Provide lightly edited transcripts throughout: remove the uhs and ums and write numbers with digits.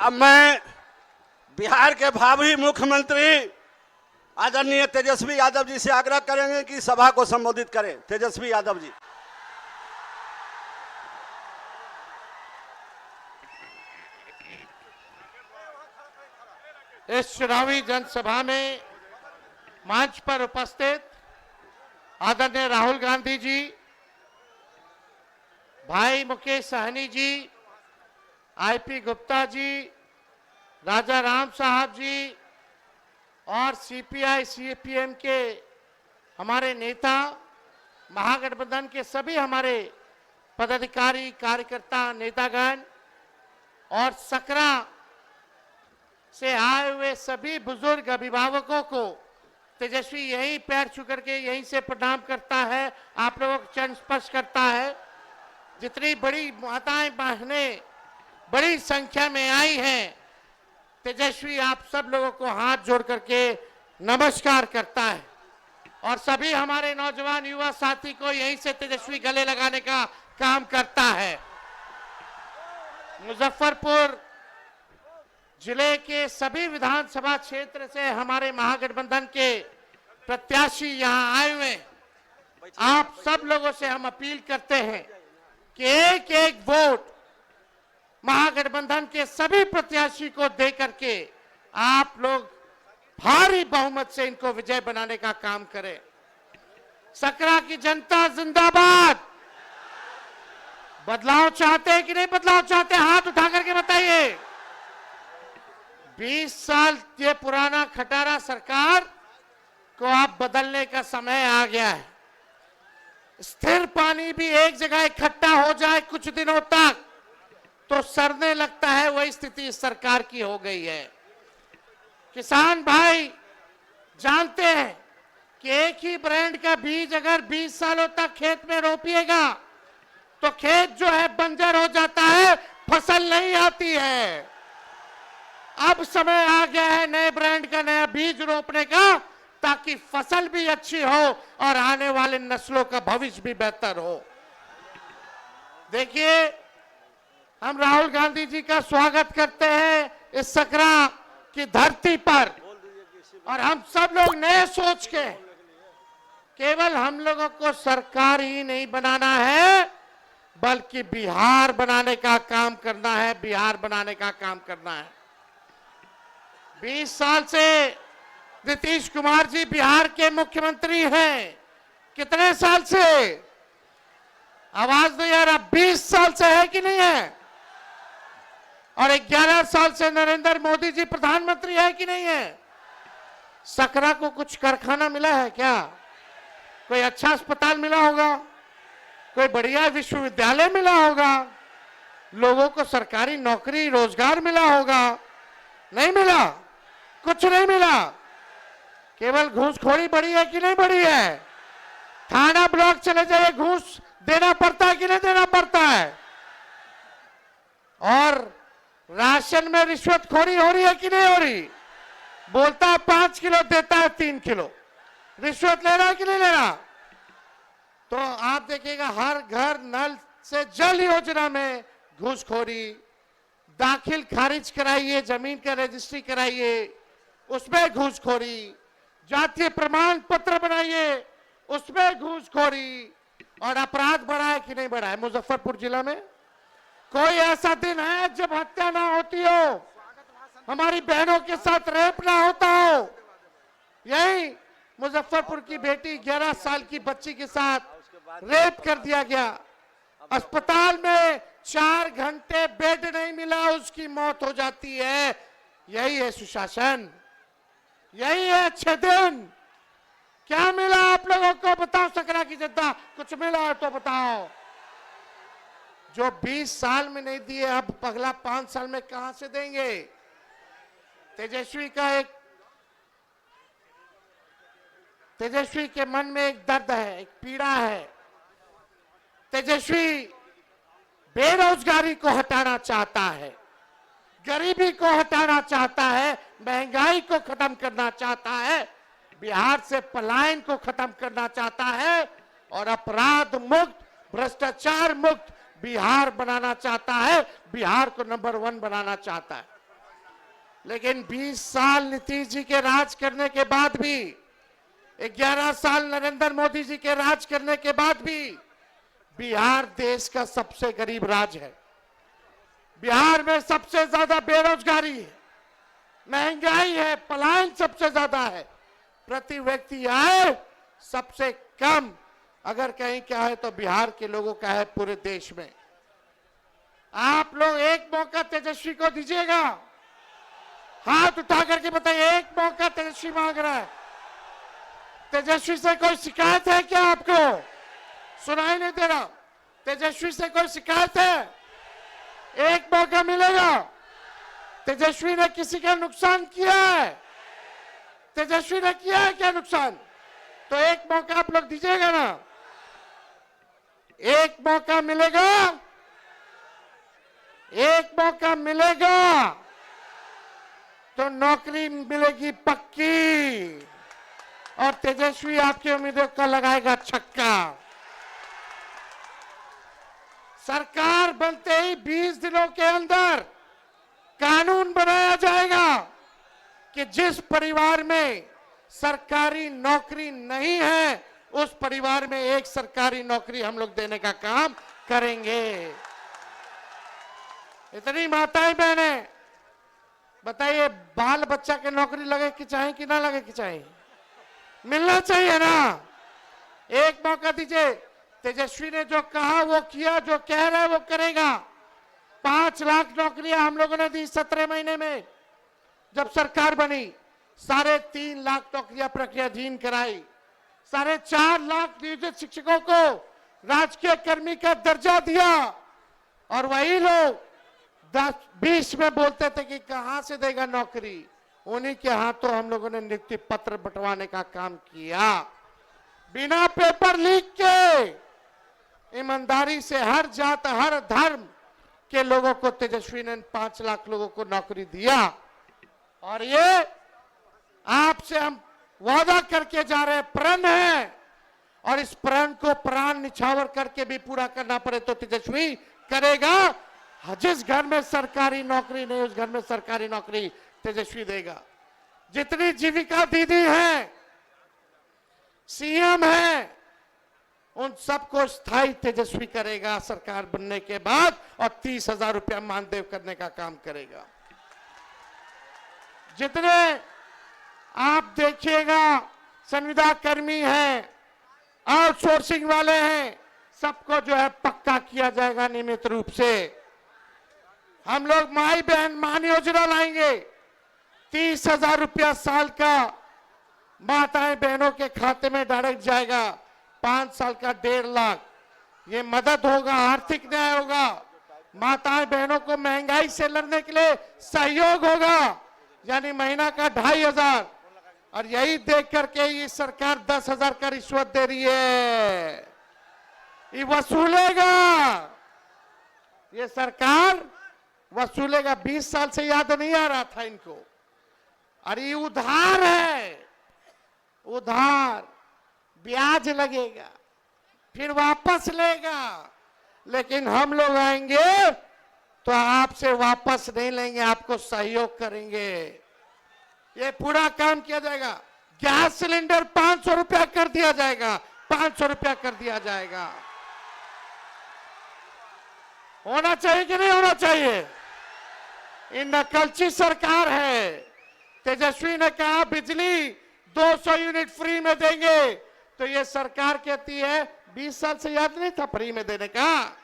अब मैं बिहार के भावी मुख्यमंत्री आदरणीय तेजस्वी यादव जी से आग्रह करेंगे कि सभा को संबोधित करें। तेजस्वी यादव जी। इस चुनावी जनसभा में मंच पर उपस्थित आदरणीय राहुल गांधी जी, भाई मुकेश सहनी जी, आईपी गुप्ता जी, राजा राम साहब जी और सीपीआई सीपीएम के हमारे नेता, महागठबंधन के सभी हमारे पदाधिकारी, कार्यकर्ता, नेतागण और सकरा से आए हुए सभी बुजुर्ग अभिभावकों को तेजस्वी यही पैर छू करके यहीं से प्रणाम करता है, आप लोगों को चरण स्पर्श करता है। जितनी बड़ी माताएं बहनें बड़ी संख्या में आई हैं, तेजस्वी आप सब लोगों को हाथ जोड़ करके नमस्कार करता है और सभी हमारे नौजवान युवा साथी को यहीं से तेजस्वी गले लगाने का काम करता है। मुजफ्फरपुर जिले के सभी विधानसभा क्षेत्र से हमारे महागठबंधन के प्रत्याशी यहां आए हुए हैं। आप सब लोगों से हम अपील करते हैं कि एक एक वोट महागठबंधन के सभी प्रत्याशी को दे करके आप लोग भारी बहुमत से इनको विजय बनाने का काम करें। सकरा की जनता जिंदाबाद। बदलाव चाहते हैं कि नहीं बदलाव चाहते? हाथ उठा करके बताइए। 20 साल ये पुराना खटारा सरकार को अब बदलने का समय आ गया है। स्थिर पानी भी एक जगह इकट्ठा हो जाए कुछ दिनों तक तो सड़ने लगता है, वही स्थिति इस सरकार की हो गई है। किसान भाई जानते हैं कि एक ही ब्रांड का बीज अगर 20 सालों तक खेत में रोपिएगा तो खेत जो है बंजर हो जाता है, फसल नहीं आती है। अब समय आ गया है नए ब्रांड का नया बीज रोपने का, ताकि फसल भी अच्छी हो और आने वाले नस्लों का भविष्य भी बेहतर हो। देखिए, हम राहुल गांधी जी का स्वागत करते हैं इस सकरा की धरती पर और हम सब लोग नए सोच के केवल हम लोगों को सरकार ही नहीं बनाना है बल्कि बिहार बनाने का काम करना है, बिहार बनाने का काम करना है। 20 साल से नीतीश कुमार जी बिहार के मुख्यमंत्री हैं। कितने साल से? आवाज नहीं आ रहा। 20 साल से है कि नहीं है? और 11 साल से नरेंद्र मोदी जी प्रधानमंत्री है कि नहीं है? सकरा को कुछ कारखाना मिला है क्या? कोई अच्छा अस्पताल मिला होगा? कोई बढ़िया विश्वविद्यालय मिला होगा? लोगों को सरकारी नौकरी रोजगार मिला होगा? नहीं मिला, कुछ नहीं मिला। केवल घूसखोरी बढ़ी है कि नहीं बढ़ी है? थाना ब्लॉक चले जाइए, घूस देना पड़ता है कि नहीं देना पड़ता है? और राशन में रिश्वतखोरी हो रही है कि नहीं हो रही? बोलता है 5 किलो, देता है 3 किलो। रिश्वत ले रहा है कि नहीं ले रहा? तो आप देखिएगा हर घर नल से जल योजना में घूसखोरी, दाखिल खारिज कराइए, जमीन का रजिस्ट्री कराइए, उसमें घूसखोरी, जातीय प्रमाण पत्र बनाइए, उसमें घूसखोरी। और अपराध बढ़ा है कि नहीं बढ़ा है? मुजफ्फरपुर जिला में कोई ऐसा दिन है जब हत्या ना होती हो, हमारी बहनों के साथ रेप ना होता हो? यही मुजफ्फरपुर की बेटी 11 साल की बच्ची के साथ रेप कर दिया गया। अस्पताल में 4 घंटे बेड नहीं मिला, उसकी मौत हो जाती है। यही है सुशासन, यही है अच्छे दिन। क्या मिला आप लोगों को? बताओ सकरा की जनता, कुछ मिला है तो बताओ। जो 20 साल में नहीं दिए, अब अगला 5 साल में कहां से देंगे? तेजस्वी के मन में एक दर्द है, एक पीड़ा है। तेजस्वी बेरोजगारी को हटाना चाहता है, गरीबी को हटाना चाहता है, महंगाई को खत्म करना चाहता है, बिहार से पलायन को खत्म करना चाहता है और अपराध मुक्त, भ्रष्टाचार मुक्त बिहार बनाना चाहता है, बिहार को नंबर 1 बनाना चाहता है। लेकिन 20 साल नीतीश जी के राज करने के बाद भी, 11 साल नरेंद्र मोदी जी के राज करने के बाद भी बिहार देश का सबसे गरीब राज्य है। बिहार में सबसे ज्यादा बेरोजगारी है, महंगाई है, पलायन सबसे ज्यादा है, प्रति व्यक्ति आय सबसे कम अगर कहीं क्या है तो बिहार के लोगों का है पूरे देश में। आप लोग एक मौका तेजस्वी को दीजिएगा? हाथ उठा करके बताइए, एक मौका तेजस्वी मांग रहा है। तेजस्वी से कोई शिकायत है क्या? आपको सुनाई नहीं दे रहा? तेजस्वी से कोई शिकायत है? एक मौका मिलेगा। तेजस्वी ने किसी का नुकसान किया है? तेजस्वी ने किया है क्या नुकसान? तो एक मौका आप लोग दीजिएगा ना? एक मौका मिलेगा, एक मौका मिलेगा तो नौकरी मिलेगी पक्की, और तेजस्वी आपकी उम्मीदों का लगाएगा छक्का। सरकार बनते ही 20 दिनों के अंदर कानून बनाया जाएगा कि जिस परिवार में सरकारी नौकरी नहीं है उस परिवार में एक सरकारी नौकरी हम लोग देने का काम करेंगे। इतनी माताएं बहनें बताइए, बाल बच्चा के नौकरी लगे कि चाहे कि ना लगे कि चाहे, मिलना चाहिए ना? एक मौका दीजिए। तेजस्वी ने जो कहा वो किया, जो कह रहा है वो करेगा। 5 लाख नौकरियां हम लोगों ने दी 17 महीने में जब सरकार बनी। 3.5 लाख नौकरियां प्रक्रियाधीन कराई। 4.5 लाख नियोजित शिक्षकों को राजकीय कर्मी का दर्जा दिया, और वही लोग 10-20 में बोलते थे कि कहां से देगा नौकरी, उन्हीं के हाथों हम लोगों ने नियुक्ति पत्र बंटवाने का काम किया। बिना पेपर लीक के ईमानदारी से हर जात हर धर्म के लोगों को तेजस्वी ने 5 लाख लोगों को नौकरी दिया। और ये आपसे हम वादा करके जा रहे हैं, प्रण है, और इस प्रण को प्राण निछावर करके भी पूरा करना पड़े तो तेजस्वी करेगा। जिस घर में सरकारी नौकरी नहीं उस घर में सरकारी नौकरी तेजस्वी देगा। जितनी जीविका दीदी हैं, सीएम हैं, उन सबको स्थायी तेजस्वी करेगा सरकार बनने के बाद, और 30,000 रुपया मानदेय करने का काम करेगा। जितने आप देखिएगा संविदा कर्मी हैं, आउटसोर्सिंग वाले हैं, सबको जो है पक्का किया जाएगा नियमित रूप से। हम लोग माई बहन मान योजना लाएंगे। 30,000 रुपया साल का माताएं बहनों के खाते में डायरेक्ट जाएगा। 5 साल का 1.5 लाख। ये मदद होगा, आर्थिक न्याय होगा, माताएं बहनों को महंगाई से लड़ने के लिए सहयोग होगा, यानी महीना का 2,500। और यही देख करके ये सरकार 10,000 का रिश्वत दे रही है, ये वसूलेगा, ये सरकार वसूलेगा। 20 साल से याद नहीं आ रहा था इनको। अरे ये उधार है, उधार, ब्याज लगेगा, फिर वापस लेगा। लेकिन हम लोग आएंगे तो आपसे वापस नहीं लेंगे, आपको सहयोग करेंगे। ये पूरा काम किया जाएगा। गैस सिलेंडर 500 रुपया कर दिया जाएगा, 500 रुपया कर दिया जाएगा। होना चाहिए कि नहीं होना चाहिए? ये नकलची सरकार है। तेजस्वी ने कहा बिजली 200 यूनिट फ्री में देंगे, तो ये सरकार कहती है 20 साल से याद नहीं था फ्री में देने का?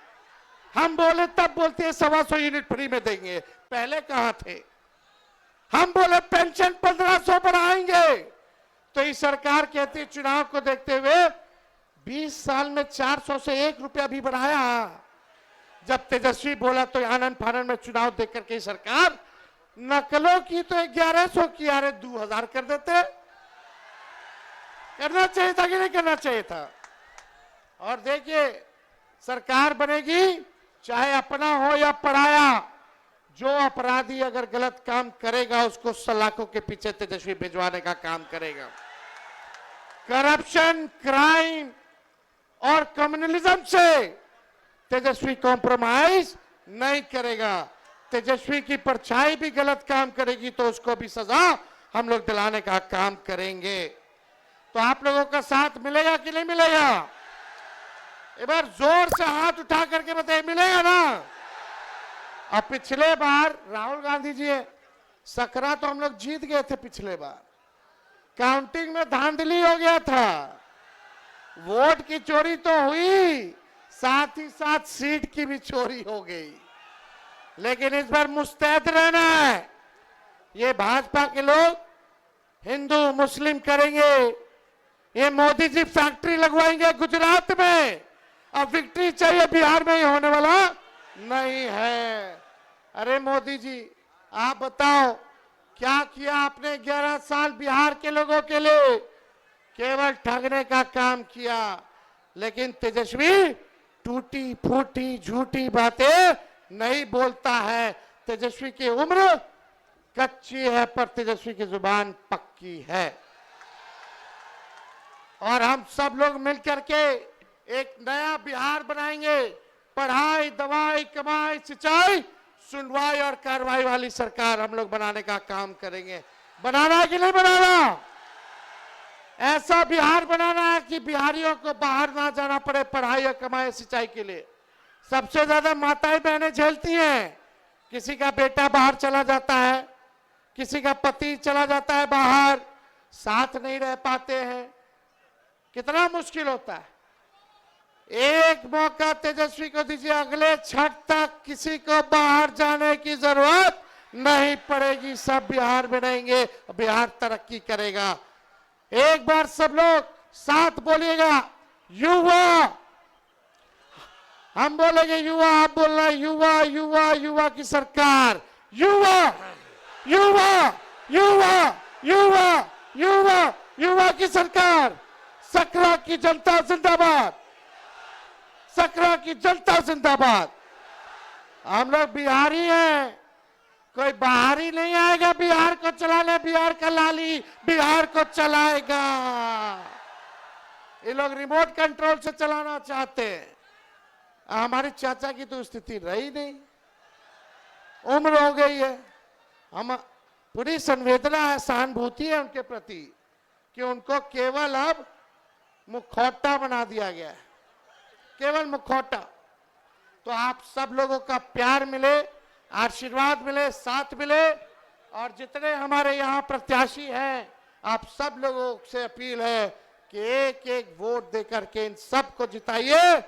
हम बोले तब बोलते हैं 125 यूनिट फ्री में देंगे, पहले कहां थे? हम बोले पेंशन 1500 बढ़ाएंगे, तो ये सरकार कहती है चुनाव को देखते हुए 20 साल में 400 से 1 रुपया भी बढ़ाया। जब तेजस्वी बोला तो आनंद फानंद में चुनाव देख करके सरकार नकलों की तो 1100 की, अरे 2000 कर देते। करना चाहिए था कि नहीं करना चाहिए था? और देखिए सरकार बनेगी, चाहे अपना हो या पराया, जो अपराधी अगर गलत काम करेगा उसको सलाखों के पीछे तेजस्वी भिजवाने का काम करेगा। करप्शन, क्राइम और कम्युनलिज्म से तेजस्वी कॉम्प्रोमाइज नहीं करेगा। तेजस्वी की परछाई भी गलत काम करेगी तो उसको भी सजा हम लोग दिलाने का काम करेंगे। तो आप लोगों का साथ मिलेगा कि नहीं मिलेगा? एक बार जोर से हाथ उठा करके बताइए, मिलेगा ना? अब पिछले बार राहुल गांधी जी सकरा तो हम लोग जीत गए थे, पिछले बार काउंटिंग में धांधली हो गया था, वोट की चोरी तो हुई, साथ ही साथ सीट की भी चोरी हो गई। लेकिन इस बार मुस्तैद रहना है। ये भाजपा के लोग हिंदू मुस्लिम करेंगे, ये मोदी जी फैक्ट्री लगवाएंगे गुजरात में, अब विक्ट्री चाहिए बिहार में ही होने वाला नहीं है। अरे मोदी जी आप बताओ क्या किया आपने 11 साल बिहार के लोगों के लिए? केवल ठगने का काम किया। लेकिन तेजस्वी टूटी फूटी झूठी बातें नहीं बोलता है। तेजस्वी की उम्र कच्ची है पर तेजस्वी की जुबान पक्की है। और हम सब लोग मिलकर के एक नया बिहार बनाएंगे। पढ़ाई, दवाई, कमाई, सिंचाई, सुनवाई और कार्रवाई वाली सरकार हम लोग बनाने का काम करेंगे। बनाना है कि नहीं बनाना? ऐसा बिहार बनाना है कि बिहारियों को बाहर ना जाना पड़े पढ़ाई और कमाई सिंचाई के लिए। सबसे ज्यादा माताएं बहनें झेलती हैं। किसी का बेटा बाहर चला जाता है, किसी का पति चला जाता है बाहर, साथ नहीं रह पाते हैं, कितना मुश्किल होता है। एक मौका तेजस्वी को दीजिए, अगले छठ तक किसी को बाहर जाने की जरूरत नहीं पड़ेगी। सब बिहार बनाएंगे, बिहार तरक्की करेगा। एक बार सब लोग साथ बोलिएगा, युवा। हम बोलेंगे युवा, आप बोलना युवा युवा युवा की सरकार, युवा युवा युवा युवा युवा युवा की सरकार। सकरा की जनता जिंदाबाद, सकरा की जनता जिंदाबाद। हम लोग बिहारी हैं, कोई बाहरी नहीं आएगा बिहार को चलाने। बिहार का लाली बिहार को चलाएगा। ये लोग रिमोट कंट्रोल से चलाना चाहते हैं। हमारे चाचा की तो स्थिति रही नहीं, उम्र हो गई है। हम पूरी संवेदना है, सहानुभूति है उनके प्रति कि उनको केवल अब मुखौटा बना दिया गया है, केवल मुखौटा। तो आप सब लोगों का प्यार मिले, आशीर्वाद मिले, साथ मिले। और जितने हमारे यहाँ प्रत्याशी हैं, आप सब लोगों से अपील है कि एक एक वोट देकर के इन सबको जिताइए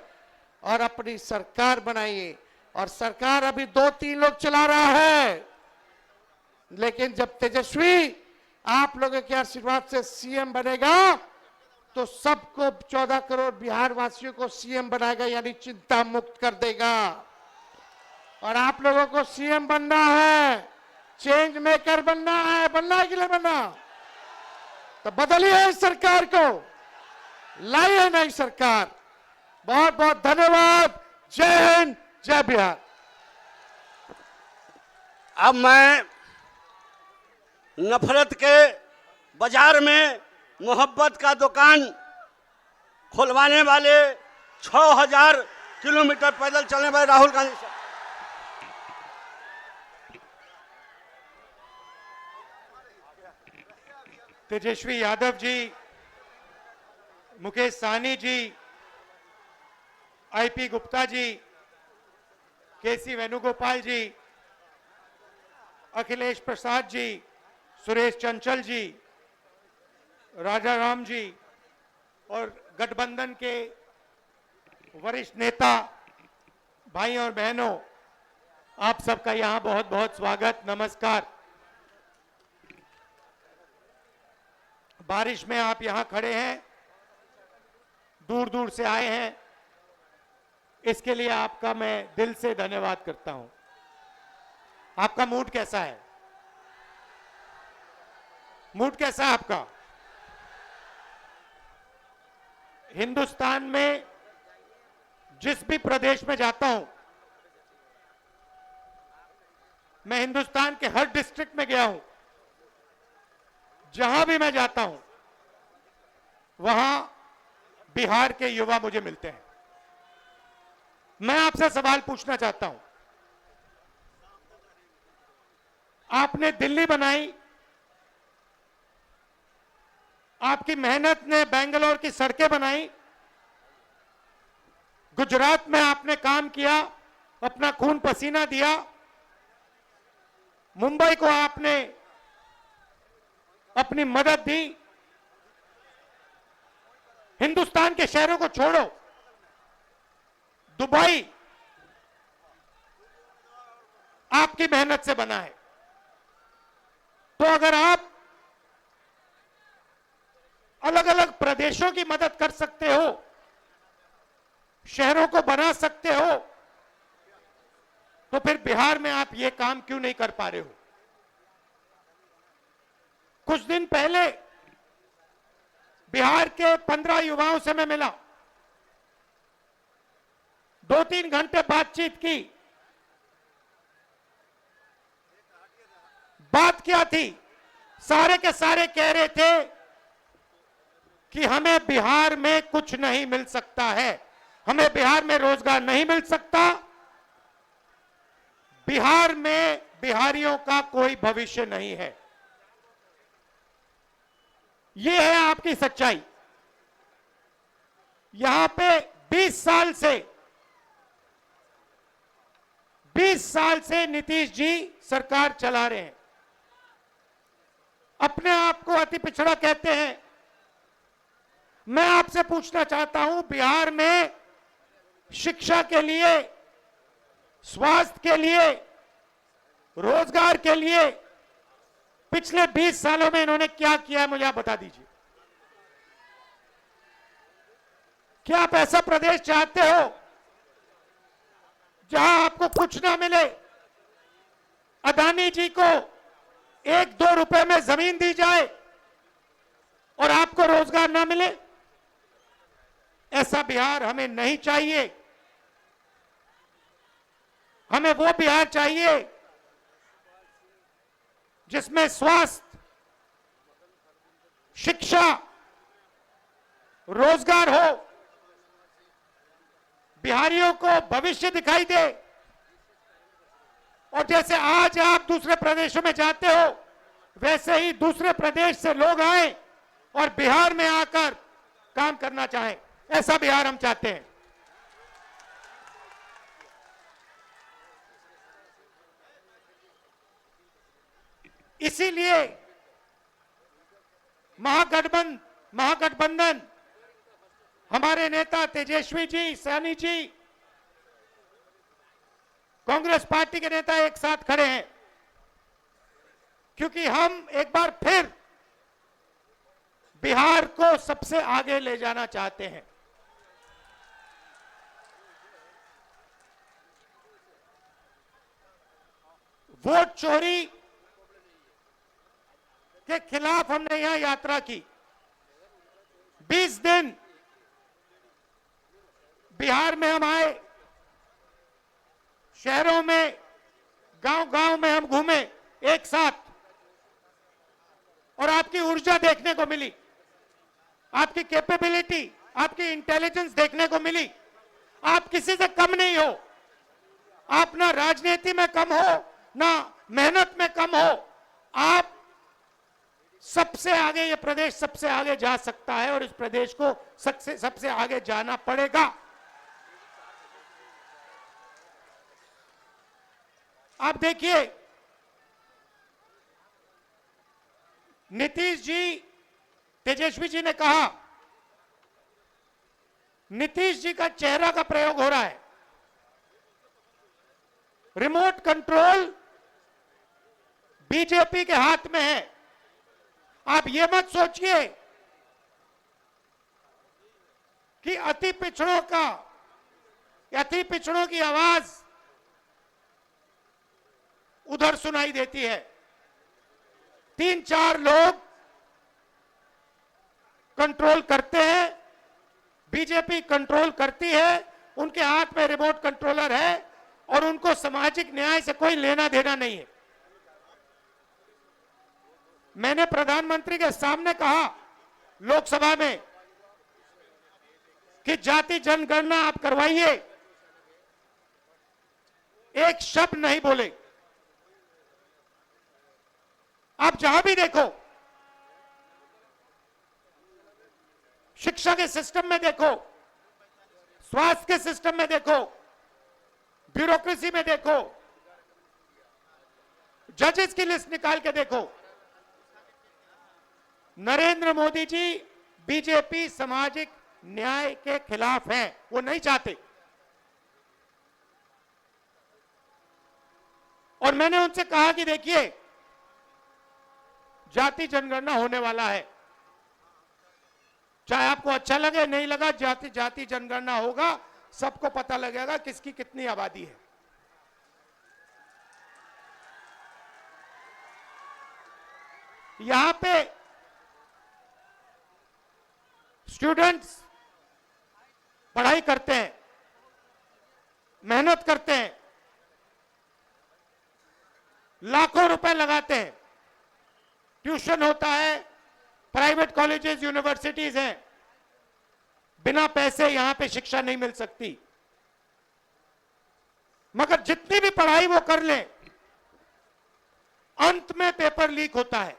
और अपनी सरकार बनाइए। और सरकार अभी 2-3 लोग चला रहा है, लेकिन जब तेजस्वी आप लोगों के आशीर्वाद से सीएम बनेगा तो सबको 14 करोड़ बिहार वासियों को सीएम बनाएगा, यानी चिंता मुक्त कर देगा। और आप लोगों को सीएम बनना है, चेंज मेकर बनना है। बनना है कि नहीं बनना? तो बदलिए इस सरकार को, लाइए नई सरकार। बहुत बहुत धन्यवाद। जय हिंद, जय बिहार। अब मैं नफरत के बाजार में मोहब्बत का दुकान खुलवाने वाले 6000 किलोमीटर पैदल चलने वाले राहुल गांधी साहब, तेजस्वी यादव जी, मुकेश सहनी जी, आईपी गुप्ता जी, केसी वेणुगोपाल जी, अखिलेश प्रसाद जी, सुरेश चंचल जी, राजा राम जी और गठबंधन के वरिष्ठ नेता भाई और बहनों, आप सबका यहां बहुत बहुत स्वागत, नमस्कार। बारिश में आप यहां खड़े हैं, दूर दूर से आए हैं, इसके लिए आपका मैं दिल से धन्यवाद करता हूं। आपका मूड कैसा है? मूड कैसा है आपका? हिंदुस्तान में जिस भी प्रदेश में जाता हूं, मैं हिंदुस्तान के हर डिस्ट्रिक्ट में गया हूं, जहां भी मैं जाता हूं वहां बिहार के युवा मुझे मिलते हैं। मैं आपसे सवाल पूछना चाहता हूं, आपने दिल्ली बनाई, आपकी मेहनत ने बेंगलोर की सड़कें बनाई, गुजरात में आपने काम किया, अपना खून पसीना दिया, मुंबई को आपने अपनी मदद दी। हिंदुस्तान के शहरों को छोड़ो, दुबई आपकी मेहनत से बना है। तो अगर आप अलग अलग प्रदेशों की मदद कर सकते हो, शहरों को बना सकते हो, तो फिर बिहार में आप ये काम क्यों नहीं कर पा रहे हो? कुछ दिन पहले बिहार के 15 युवाओं से मैं मिला, 2-3 घंटे बातचीत की। बात क्या थी? सारे के सारे कह रहे थे कि हमें बिहार में कुछ नहीं मिल सकता है, हमें बिहार में रोजगार नहीं मिल सकता, बिहार में बिहारियों का कोई भविष्य नहीं है। यह है आपकी सच्चाई। यहां पे 20 साल से नीतीश जी सरकार चला रहे हैं। अपने आप को अति पिछड़ा कहते हैं। मैं आपसे पूछना चाहता हूं, बिहार में शिक्षा के लिए, स्वास्थ्य के लिए, रोजगार के लिए पिछले 20 सालों में इन्होंने क्या किया है, मुझे आप बता दीजिए। क्या आप ऐसा प्रदेश चाहते हो जहां आपको कुछ ना मिले, अदानी जी को 1-2 रुपए में जमीन दी जाए और आपको रोजगार ना मिले? ऐसा बिहार हमें नहीं चाहिए। हमें वो बिहार चाहिए जिसमें स्वास्थ्य, शिक्षा, रोजगार हो, बिहारियों को भविष्य दिखाई दे। और जैसे आज आप दूसरे प्रदेशों में जाते हो, वैसे ही दूसरे प्रदेश से लोग आए और बिहार में आकर काम करना चाहें। ऐसा बिहार हम चाहते हैं। इसीलिए महागठबंधन हमारे नेता तेजस्वी जी, सैनी जी, कांग्रेस पार्टी के नेता एक साथ खड़े हैं, क्योंकि हम एक बार फिर बिहार को सबसे आगे ले जाना चाहते हैं। वोट चोरी के खिलाफ हमने यहां यात्रा की। 20 दिन बिहार में हम आए, शहरों में, गांव-गांव में हम घूमे एक साथ, और आपकी ऊर्जा देखने को मिली, आपकी कैपेबिलिटी, आपकी इंटेलिजेंस देखने को मिली। आप किसी से कम नहीं हो। आप ना राजनीति में कम हो, ना मेहनत में कम हो। आप सबसे आगे, ये प्रदेश सबसे आगे जा सकता है और इस प्रदेश को सबसे आगे जाना पड़ेगा। आप देखिए, नीतीश जी, तेजस्वी जी ने कहा, नीतीश जी का चेहरा का प्रयोग हो रहा है। रिमोट कंट्रोल बीजेपी के हाथ में है। आप ये मत सोचिए कि अति पिछड़ों की आवाज उधर सुनाई देती है। 3-4 लोग कंट्रोल करते हैं, बीजेपी कंट्रोल करती है, उनके हाथ में रिमोट कंट्रोलर है और उनको सामाजिक न्याय से कोई लेना देना नहीं है। मैंने प्रधानमंत्री के सामने कहा लोकसभा में कि जाति जनगणना आप करवाइए, एक शब्द नहीं बोले। आप जहां भी देखो, शिक्षा के सिस्टम में देखो, स्वास्थ्य के सिस्टम में देखो, ब्यूरोक्रेसी में देखो, जजेस की लिस्ट निकाल के देखो, नरेंद्र मोदी जी बीजेपी सामाजिक न्याय के खिलाफ हैं। वो नहीं चाहते। और मैंने उनसे कहा कि देखिए, जाति जनगणना होने वाला है, चाहे आपको अच्छा लगे नहीं लगा, जाति जनगणना होगा, सबको पता लगेगा किसकी कितनी आबादी है। यहां पे स्टूडेंट्स पढ़ाई करते हैं, मेहनत करते हैं, लाखों रुपए लगाते हैं, ट्यूशन होता है, प्राइवेट कॉलेजेस यूनिवर्सिटीज हैं, बिना पैसे यहां पे शिक्षा नहीं मिल सकती। मगर जितनी भी पढ़ाई वो कर ले, अंत में पेपर लीक होता है।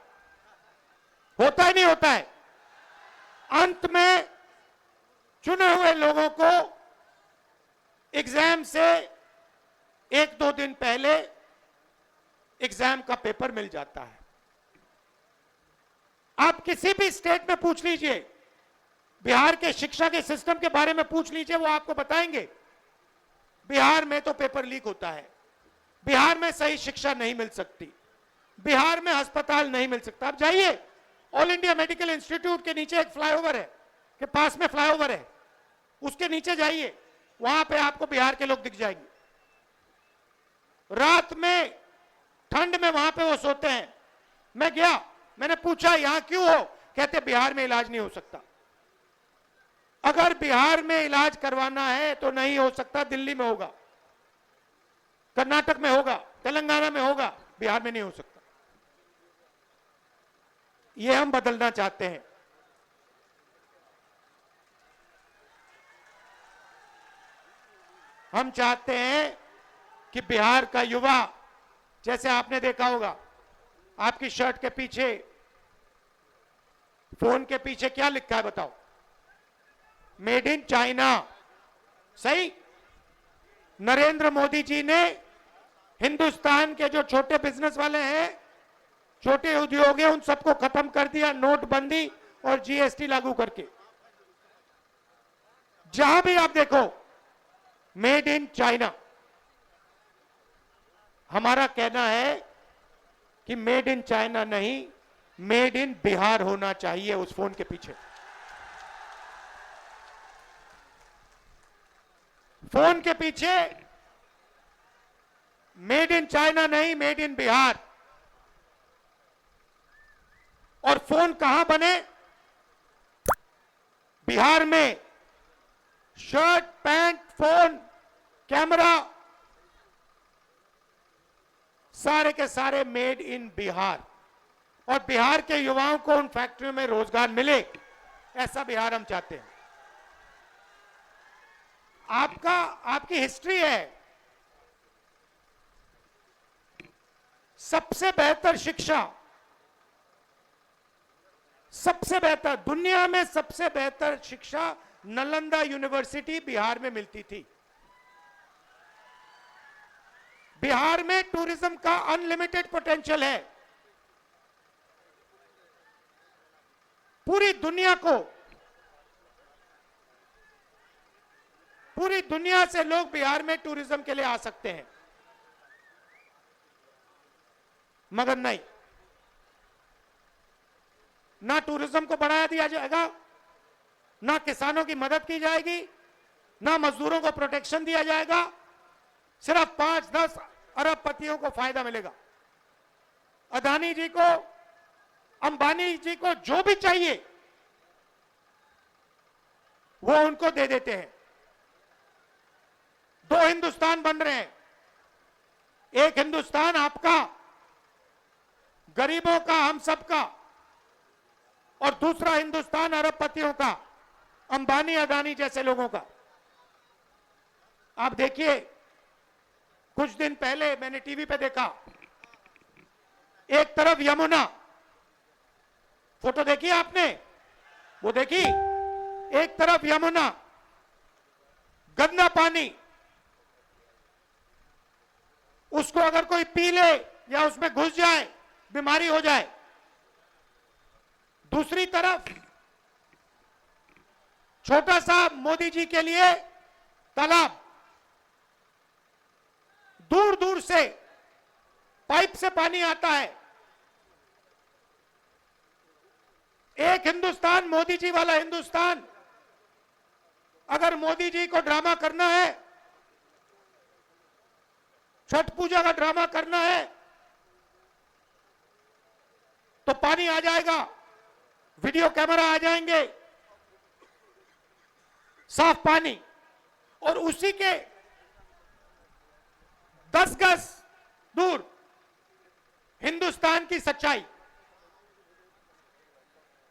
होता ही नहीं होता है। अंत में चुने हुए लोगों को एग्जाम से 1-2 दिन पहले एग्जाम का पेपर मिल जाता है। आप किसी भी स्टेट में पूछ लीजिए, बिहार के शिक्षा के सिस्टम के बारे में पूछ लीजिए, वो आपको बताएंगे बिहार में तो पेपर लीक होता है, बिहार में सही शिक्षा नहीं मिल सकती, बिहार में अस्पताल नहीं मिल सकता। आप जाइए, ऑल इंडिया मेडिकल इंस्टीट्यूट के नीचे एक फ्लाईओवर है, के पास में फ्लाईओवर है, उसके नीचे जाइए, वहां पे आपको बिहार के लोग दिख जाएंगे। रात में ठंड में वहां पे वो सोते हैं। मैं गया, मैंने पूछा यहां क्यों हो, कहते बिहार में इलाज नहीं हो सकता। अगर बिहार में इलाज करवाना है तो नहीं हो सकता, दिल्ली में होगा, कर्नाटक में होगा, तेलंगाना में होगा, बिहार में नहीं हो सकता। ये हम बदलना चाहते हैं। हम चाहते हैं कि बिहार का युवा, जैसे आपने देखा होगा, आपकी शर्ट के पीछे, फोन के पीछे क्या लिखा है बताओ? Made in China. सही? नरेंद्र मोदी जी ने हिंदुस्तान के जो छोटे बिजनेस वाले हैं, छोटे उद्योग हैं, उन सबको खत्म कर दिया, नोटबंदी और जीएसटी लागू करके। जहां भी आप देखो, मेड इन चाइना। हमारा कहना है कि मेड इन चाइना नहीं, मेड इन बिहार होना चाहिए उस फोन के पीछे। फोन के पीछे मेड इन चाइना नहीं, मेड इन बिहार। और फोन कहां बने? बिहार में। शर्ट, पैंट, फोन, कैमरा, सारे के सारे मेड इन बिहार। और बिहार के युवाओं को उन फैक्ट्रियों में रोजगार मिले, ऐसा बिहार हम चाहते हैं। आपकी हिस्ट्री है। सबसे बेहतर शिक्षा, सबसे बेहतर, दुनिया में सबसे बेहतर शिक्षा नालंदा यूनिवर्सिटी बिहार में मिलती थी। बिहार में टूरिज्म का अनलिमिटेड पोटेंशियल है। पूरी दुनिया से लोग बिहार में टूरिज्म के लिए आ सकते हैं। मगर नहीं, ना टूरिज्म को बढ़ाया दिया जाएगा, ना किसानों की मदद की जाएगी, ना मजदूरों को प्रोटेक्शन दिया जाएगा। सिर्फ 5-10 अरबपतियों को फायदा मिलेगा। अदानी जी को, अंबानी जी को जो भी चाहिए वो उनको दे देते हैं। 2 हिंदुस्तान बन रहे हैं। एक हिंदुस्तान आपका, गरीबों का, हम सबका, और दूसरा हिंदुस्तान अरबपतियों का, अंबानी अदानी जैसे लोगों का। आप देखिए, कुछ दिन पहले मैंने टीवी पे देखा, एक तरफ यमुना, फोटो देखी आपने? वो देखी? एक तरफ यमुना, गंदा पानी, उसको अगर कोई पी ले या उसमें घुस जाए बीमारी हो जाए। दूसरी तरफ छोटा सा मोदी जी के लिए तालाब, दूर दूर से पाइप से पानी आता है। एक हिंदुस्तान, मोदी जी वाला हिंदुस्तान। अगर मोदी जी को ड्रामा करना है, छठ पूजा का ड्रामा करना है, तो पानी आ जाएगा, वीडियो कैमरा आ जाएंगे, साफ पानी, और उसी के 10 गज दूर हिंदुस्तान की सच्चाई।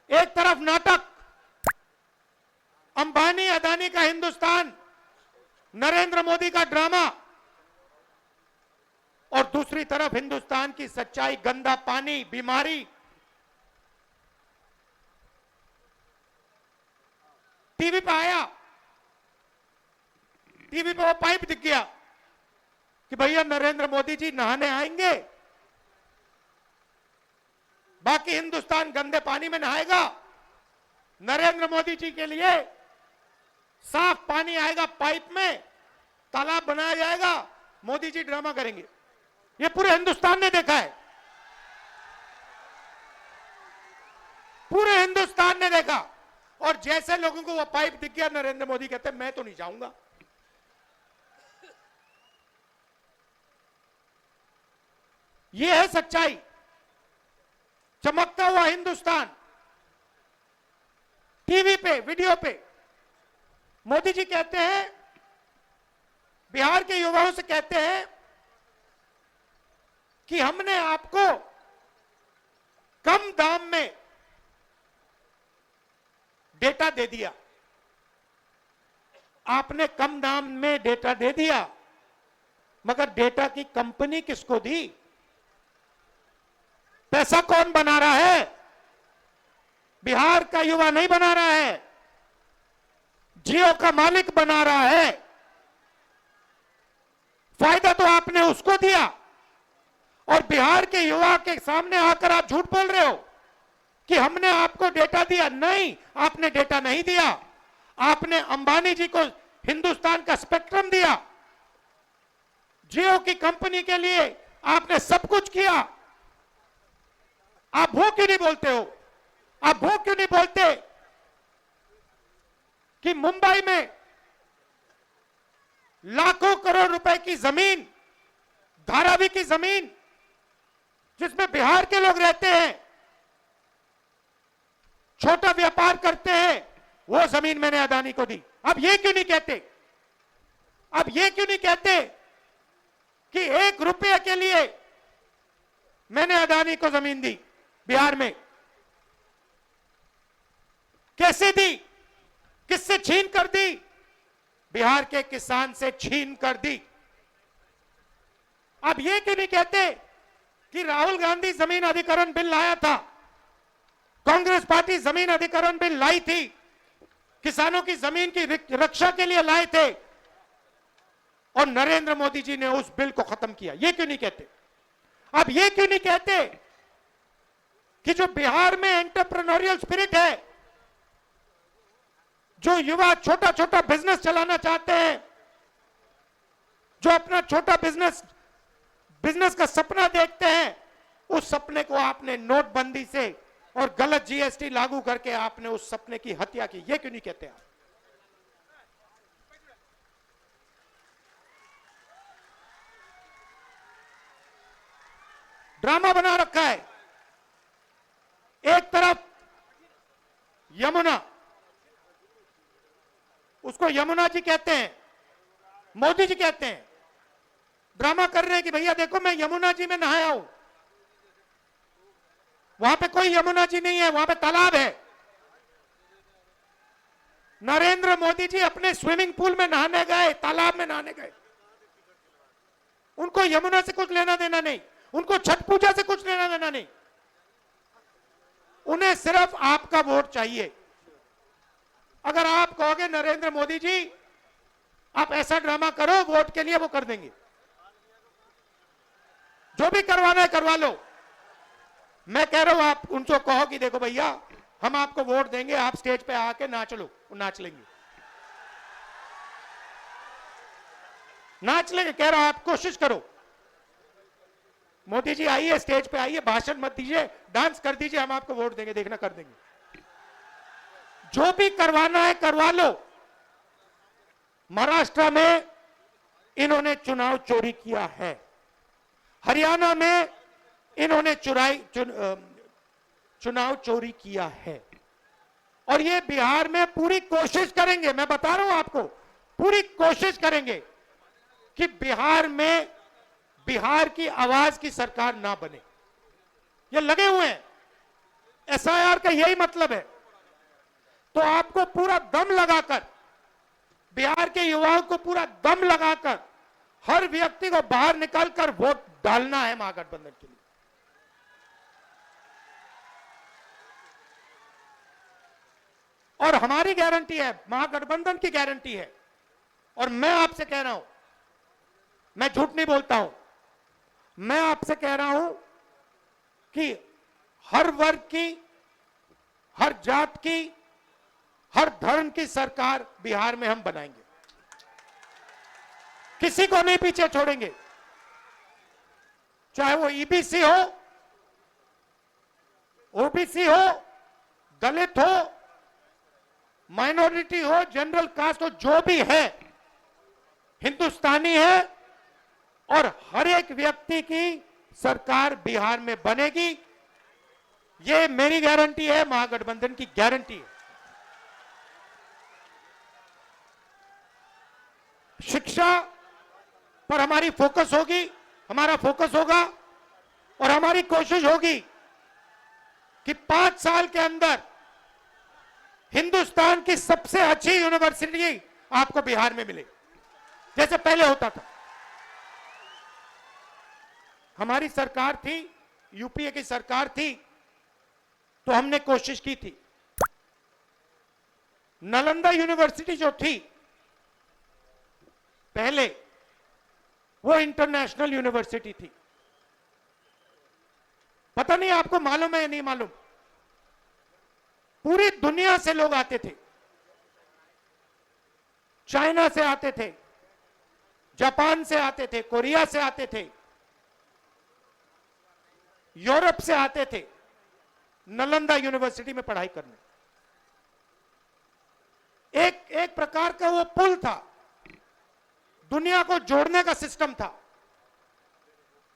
एक तरफ नाटक, अंबानी अदानी का हिंदुस्तान, नरेंद्र मोदी का ड्रामा, और दूसरी तरफ हिंदुस्तान की सच्चाई, गंदा पानी, बीमारी। टीवी पे आया, टीवी पे वो पाइप दिख गया कि भैया नरेंद्र मोदी जी नहाने आएंगे, बाकी हिंदुस्तान गंदे पानी में नहाएगा। नरेंद्र मोदी जी के लिए साफ पानी आएगा, पाइप में तालाब बनाया जाएगा, मोदी जी ड्रामा करेंगे। ये पूरे हिंदुस्तान ने देखा है, पूरे हिंदुस्तान ने देखा। और जैसे लोगों को वो पाइप दिख गया, नरेंद्र मोदी कहते मैं तो नहीं जाऊंगा। ये है सच्चाई, चमकता हुआ हिंदुस्तान। टीवी पे, वीडियो पे मोदी जी कहते हैं, बिहार के युवाओं से कहते हैं कि हमने आपको कम दाम में डेटा दे दिया। आपने कम दाम में डेटा दे दिया, मगर डेटा की कंपनी किसको दी? पैसा कौन बना रहा है? बिहार का युवा नहीं बना रहा है, जियो का मालिक बना रहा है। फायदा तो आपने उसको दिया, और बिहार के युवा के सामने आकर आप झूठ बोल रहे हो कि हमने आपको डेटा दिया। नहीं, आपने डेटा नहीं दिया। आपने अंबानी जी को हिंदुस्तान का स्पेक्ट्रम दिया, जियो की कंपनी के लिए आपने सब कुछ किया। आप वो क्यों नहीं बोलते हो? आप वो क्यों नहीं बोलते कि मुंबई में लाखों करोड़ रुपए की जमीन, धारावी की जमीन, जिसमें बिहार के लोग रहते हैं, छोटा व्यापार करते हैं, वो जमीन मैंने अदानी को दी। अब ये क्यों नहीं कहते? अब ये क्यों नहीं कहते कि 1 रुपये के लिए मैंने अदानी को जमीन दी बिहार में? कैसे दी? किससे छीन कर दी? बिहार के किसान से छीन कर दी। अब ये क्यों नहीं कहते कि राहुल गांधी जमीन अधिग्रहण बिल लाया था, कांग्रेस पार्टी जमीन अधिग्रहण बिल लाई थी, किसानों की जमीन की रक्षा के लिए लाए थे, और नरेंद्र मोदी जी ने उस बिल को खत्म किया? ये क्यों नहीं कहते? अब ये क्यों नहीं कहते कि जो बिहार में एंटरप्रेन्योरियल स्पिरिट है, जो युवा छोटा छोटा बिजनेस चलाना चाहते हैं, जो अपना छोटा बिजनेस का सपना देखते हैं, उस सपने को आपने नोटबंदी से और गलत जीएसटी लागू करके आपने उस सपने की हत्या की? ये क्यों नहीं कहते आप? ड्रामा बना रखा है। एक तरफ यमुना, उसको यमुना जी कहते हैं, मोदी जी कहते हैं, ड्रामा कर रहे हैं कि भैया देखो मैं यमुना जी में नहाया हूं। वहां पे कोई यमुना जी नहीं है, वहां पे तालाब है। नरेंद्र मोदी जी अपने स्विमिंग पूल में नहाने गए, तालाब में नहाने गए। उनको यमुना से कुछ लेना देना नहीं, उनको छठ पूजा से कुछ लेना देना नहीं। उन्हें सिर्फ आपका वोट चाहिए। अगर आप कहोगे नरेंद्र मोदी जी आप ऐसा ड्रामा करो वोट के लिए, वो कर देंगे। जो भी करवाना है करवा लो। मैं कह रहा हूं आप उनको कहो कि देखो भैया हम आपको वोट देंगे, आप स्टेज पे आके नाच लो, वो नाच लेंगे, नाच लेंगे। कह रहा हूं आप कोशिश करो, मोदी जी आइए स्टेज पे आइए, भाषण मत दीजिए, डांस कर दीजिए, हम आपको वोट देंगे, देखना कर देंगे। जो भी करवाना है करवा लो। महाराष्ट्र में इन्होंने चुनाव चोरी किया है, हरियाणा में इन्होंने चुनाव चोरी किया है, और ये बिहार में पूरी कोशिश करेंगे। मैं बता रहा हूं आपको, पूरी कोशिश करेंगे कि बिहार में बिहार की आवाज की सरकार ना बने। ये लगे हुए हैं, एसआईआर का यही मतलब है। तो आपको पूरा दम लगाकर, बिहार के युवाओं को पूरा दम लगाकर हर व्यक्ति को बाहर निकालकर वोट डालना है महागठबंधन के लिए। और हमारी गारंटी है, महागठबंधन की गारंटी है, और मैं आपसे कह रहा हूं, मैं झूठ नहीं बोलता हूं, मैं आपसे कह रहा हूं कि हर वर्ग की, हर जात की, हर धर्म की सरकार बिहार में हम बनाएंगे। किसी को नहीं पीछे छोड़ेंगे, चाहे वो ईबीसी हो, ओबीसी हो, दलित हो, माइनॉरिटी हो, जनरल कास्ट हो, जो भी है हिंदुस्तानी है, और हर एक व्यक्ति की सरकार बिहार में बनेगी। ये मेरी गारंटी है, महागठबंधन की गारंटी है। शिक्षा पर हमारी फोकस होगी, हमारा फोकस होगा, और हमारी कोशिश होगी कि 5 साल के अंदर हिंदुस्तान की सबसे अच्छी यूनिवर्सिटी आपको बिहार में मिले, जैसे पहले होता था। हमारी सरकार थी, यूपीए की सरकार थी, तो हमने कोशिश की थी। नालंदा यूनिवर्सिटी जो थी पहले, वो इंटरनेशनल यूनिवर्सिटी थी। पता नहीं आपको मालूम है या नहीं मालूम, पूरी दुनिया से लोग आते थे। चाइना से आते थे, जापान से आते थे, कोरिया से आते थे, यूरोप से आते थे नालंदा यूनिवर्सिटी में पढ़ाई करने। एक प्रकार का वो पुल था, दुनिया को जोड़ने का सिस्टम था।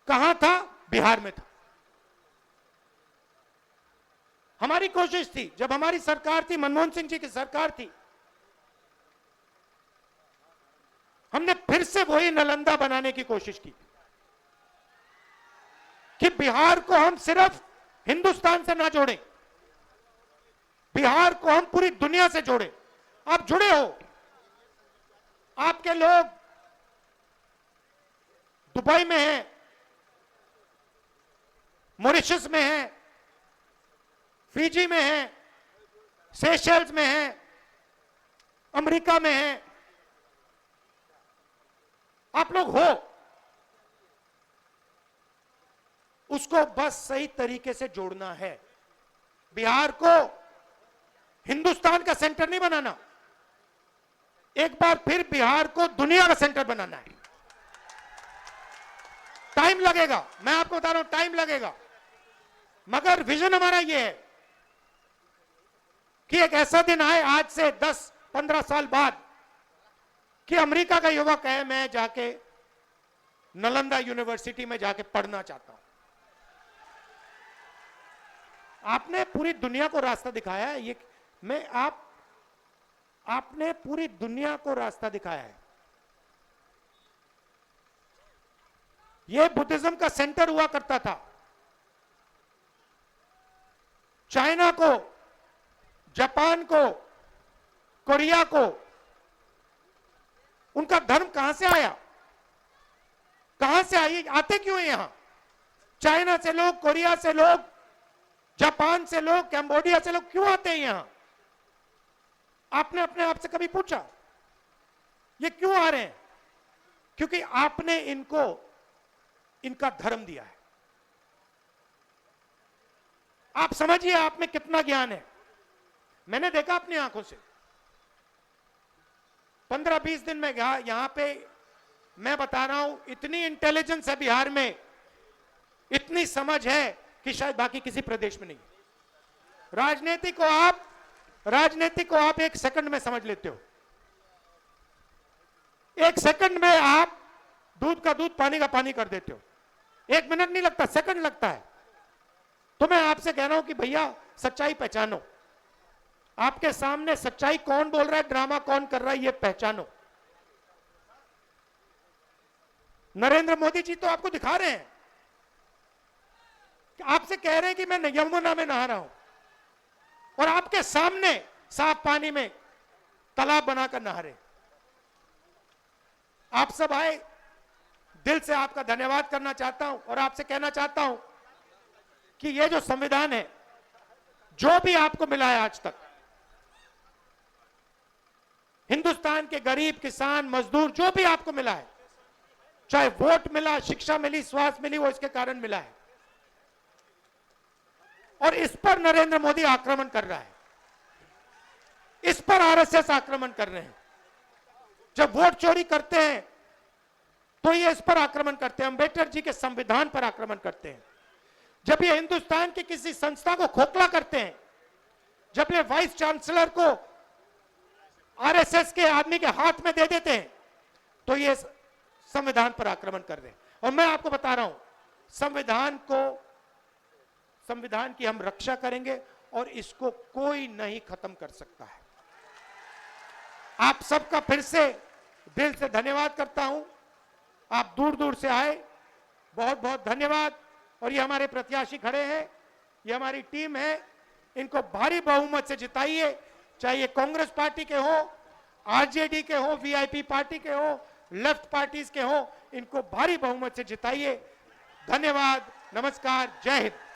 कहां था? बिहार में था। हमारी कोशिश थी, जब हमारी सरकार थी, मनमोहन सिंह जी की सरकार थी, हमने फिर से वही नालंदा बनाने की कोशिश की कि बिहार को हम सिर्फ हिंदुस्तान से ना जोड़ें, बिहार को हम पूरी दुनिया से जोड़ें। आप जुड़े हो, आपके लोग दुबई में हैं, मॉरिशस में हैं, फिजी में हैं, सेशल्स में हैं, अमेरिका में हैं, आप लोग हो। उसको बस सही तरीके से जोड़ना है। बिहार को हिंदुस्तान का सेंटर नहीं बनाना, एक बार फिर बिहार को दुनिया का सेंटर बनाना है। टाइम लगेगा, मैं आपको बता रहा हूं, टाइम लगेगा, मगर विजन हमारा यह है कि एक ऐसा दिन आए आज से 10-15 साल बाद कि अमेरिका का युवक कहे मैं जाके नालंदा यूनिवर्सिटी में जाके पढ़ना चाहता हूं। आपने पूरी दुनिया को रास्ता दिखाया है, ये आपने पूरी दुनिया को रास्ता दिखाया है। यह बुद्धिज्म का सेंटर हुआ करता था। चाइना को, जापान को, कोरिया को, उनका धर्म कहां से आया? कहां से आए? आते क्यों हैं यहां? चाइना से लोग, कोरिया से लोग, जापान जापान से लोग, कैम्बोडिया से लोग क्यों आते हैं यहां? आपने अपने आप से कभी पूछा ये क्यों आ रहे हैं? क्योंकि आपने इनको इनका धर्म दिया है। आप समझिए आप में कितना ज्ञान है। मैंने देखा अपनी आंखों से, 15-20 दिन में यहां पे, मैं बता रहा हूं, इतनी इंटेलिजेंस है बिहार में, इतनी समझ है कि शायद बाकी किसी प्रदेश में नहीं। राजनीति को आप 1 सेकंड में समझ लेते हो। 1 सेकंड में आप दूध का दूध, पानी का पानी कर देते हो। 1 मिनट नहीं लगता, सेकंड लगता है। तो मैं आपसे कह रहा हूं कि भैया सच्चाई पहचानो। आपके सामने सच्चाई कौन बोल रहा है, ड्रामा कौन कर रहा है, ये पहचानो। नरेंद्र मोदी जी तो आपको दिखा रहे हैं, आपसे कह रहे हैं कि मैं यमुना में नहा रहा हूं, और आपके सामने साफ पानी में तालाब बनाकर नहा रहे। आप सब आए, दिल से आपका धन्यवाद करना चाहता हूं और आपसे कहना चाहता हूं कि ये जो संविधान है, जो भी आपको मिला है आज तक, हिंदुस्तान के गरीब, किसान, मजदूर, जो भी आपको मिला है, चाहे वोट मिला, शिक्षा मिली, स्वास्थ्य मिली, वो इसके कारण मिला है। और इस पर नरेंद्र मोदी आक्रमण कर रहा है, इस पर आरएसएस आक्रमण कर रहे हैं। जब वोट चोरी करते हैं तो ये इस पर आक्रमण करते हैं, अंबेडकर जी के संविधान पर आक्रमण करते हैं। जब ये हिंदुस्तान की किसी संस्था को खोखला करते हैं, जब ये वाइस चांसलर को आरएसएस के आदमी के हाथ में दे देते हैं, तो ये संविधान पर आक्रमण कर रहे हैं। और मैं आपको बता रहा हूं, संविधान की हम रक्षा करेंगे और इसको कोई नहीं खत्म कर सकता है। आप सबका फिर से दिल से धन्यवाद करता हूं। आप दूर दूर से आए, बहुत बहुत धन्यवाद। और ये हमारे प्रत्याशी खड़े हैं, ये हमारी टीम है, इनको भारी बहुमत से जिताइए। चाहे ये कांग्रेस पार्टी के हो, आरजेडी के हो, वीआईपी पार्टी के हो, लेफ्ट पार्टीज के हो, इनको भारी बहुमत से जिताइए। धन्यवाद, नमस्कार, जय हिंद।